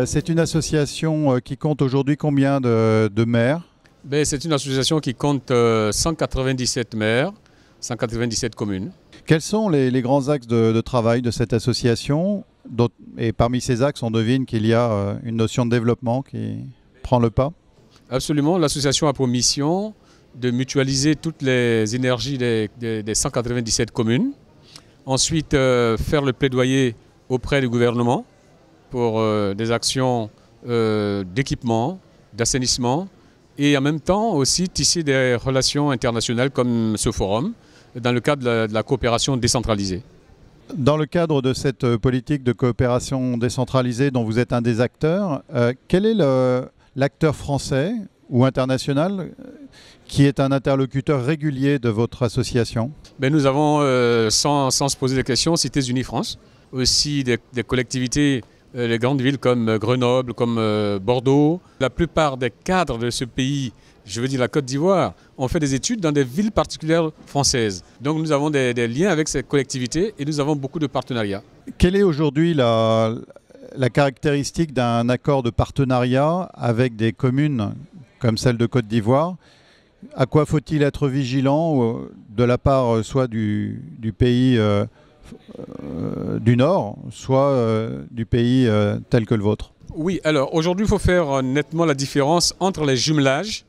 C'est une association qui compte aujourd'hui combien de maires? C'est une association qui compte 197 maires, 197 communes. Quels sont les grands axes de travail de cette association? Et parmi ces axes, on devine qu'il y a une notion de développement qui prend le pas. Absolument, l'association a pour mission de mutualiser toutes les énergies des 197 communes. Ensuite, faire le plaidoyer auprès du gouvernement pour des actions d'équipement, d'assainissement et en même temps aussi tisser des relations internationales comme ce forum dans le cadre de la coopération décentralisée. Dans le cadre de cette politique de coopération décentralisée dont vous êtes un des acteurs, quel est l'acteur français ou international qui est un interlocuteur régulier de votre association? Nous avons, sans se poser des questions, Cités Unies France, aussi des collectivités, les grandes villes comme Grenoble, comme Bordeaux. La plupart des cadres de ce pays, je veux dire la Côte d'Ivoire, ont fait des études dans des villes particulières françaises. Donc nous avons des liens avec ces collectivités et nous avons beaucoup de partenariats. Quelle est aujourd'hui la caractéristique d'un accord de partenariat avec des communes comme celle de Côte d'Ivoire? À quoi faut-il être vigilant de la part soit du pays du Nord, soit du pays tel que le vôtre? Oui, alors aujourd'hui il faut faire nettement la différence entre les jumelages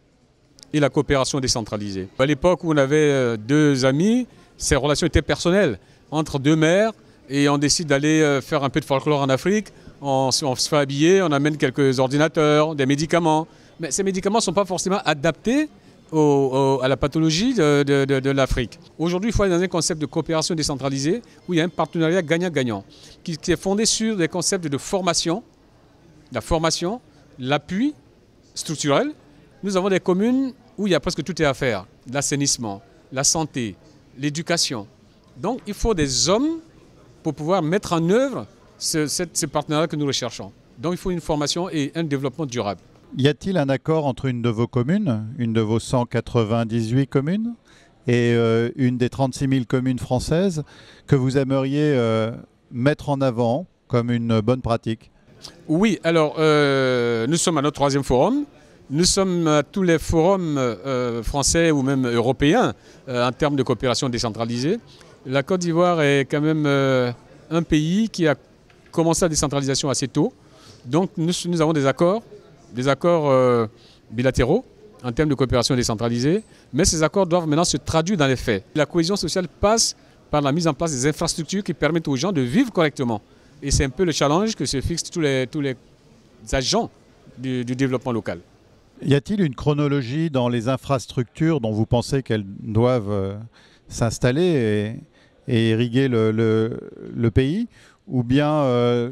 et la coopération décentralisée. À l'époque où on avait deux amis, ces relations étaient personnelles entre deux maires et on décide d'aller faire un peu de folklore en Afrique, on se fait habiller, on amène quelques ordinateurs, des médicaments. Mais ces médicaments ne sont pas forcément adaptés à la pathologie de l'Afrique. Aujourd'hui, il faut aller dans un concept de coopération décentralisée où il y a un partenariat gagnant-gagnant qui est fondé sur des concepts de formation, la formation, l'appui structurel. Nous avons des communes où il y a presque tout à faire. L'assainissement, la santé, l'éducation. Donc il faut des hommes pour pouvoir mettre en œuvre ce partenariat que nous recherchons. Donc il faut une formation et un développement durable. Y a-t-il un accord entre une de vos communes, une de vos 198 communes, et une des 36 000 communes françaises que vous aimeriez mettre en avant comme une bonne pratique? Oui, alors nous sommes à notre troisième forum. Nous sommes à tous les forums français ou même européens en termes de coopération décentralisée. La Côte d'Ivoire est quand même un pays qui a commencé la décentralisation assez tôt. Donc nous avons des accords bilatéraux en termes de coopération décentralisée, mais ces accords doivent maintenant se traduire dans les faits. La cohésion sociale passe par la mise en place des infrastructures qui permettent aux gens de vivre correctement. Et c'est un peu le challenge que se fixent tous les agents du développement local. Y a-t-il une chronologie dans les infrastructures dont vous pensez qu'elles doivent s'installer et irriguer le pays, ou bien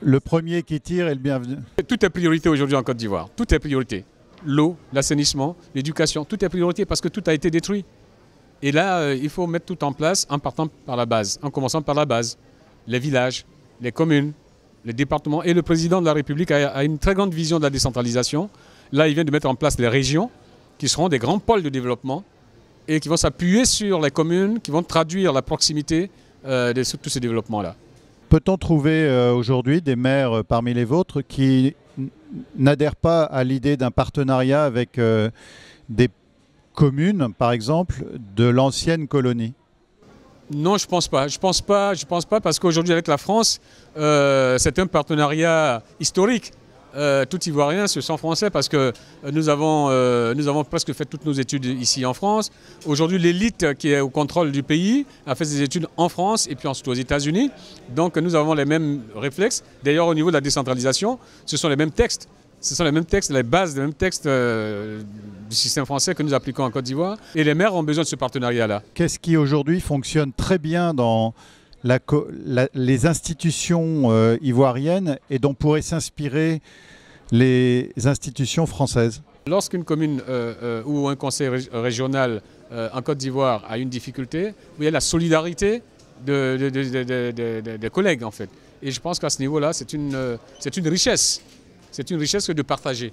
le premier qui tire est le bienvenu? Tout est priorité aujourd'hui en Côte d'Ivoire. Tout est priorité. L'eau, l'assainissement, l'éducation, tout est priorité parce que tout a été détruit. Et là, il faut mettre tout en place en partant par la base, en commençant par la base. Les villages, les communes, les départements. Et le président de la République a une très grande vision de la décentralisation. Là, il vient de mettre en place les régions qui seront des grands pôles de développement et qui vont s'appuyer sur les communes, qui vont traduire la proximité de tous ces développements-là. Peut-on trouver aujourd'hui des maires parmi les vôtres qui n'adhèrent pas à l'idée d'un partenariat avec des communes, par exemple, de l'ancienne colonie? Non, je pense pas. Je pense pas parce qu'aujourd'hui, avec la France, c'est un partenariat historique. Tout Ivoirien se sent français parce que nous avons presque fait toutes nos études ici en France. Aujourd'hui, l'élite qui est au contrôle du pays a fait ses études en France et puis ensuite aux États-Unis. Donc nous avons les mêmes réflexes. D'ailleurs, au niveau de la décentralisation, ce sont les mêmes textes. Ce sont les mêmes textes, les bases des mêmes textes du système français que nous appliquons en Côte d'Ivoire. Et les maires ont besoin de ce partenariat-là. Qu'est-ce qui aujourd'hui fonctionne très bien dans les institutions ivoiriennes et dont pourraient s'inspirer les institutions françaises? Lorsqu'une commune ou un conseil régional en Côte d'Ivoire a une difficulté, il y a la solidarité des collègues en fait. Et je pense qu'à ce niveau-là, c'est une richesse. C'est une richesse que de partager.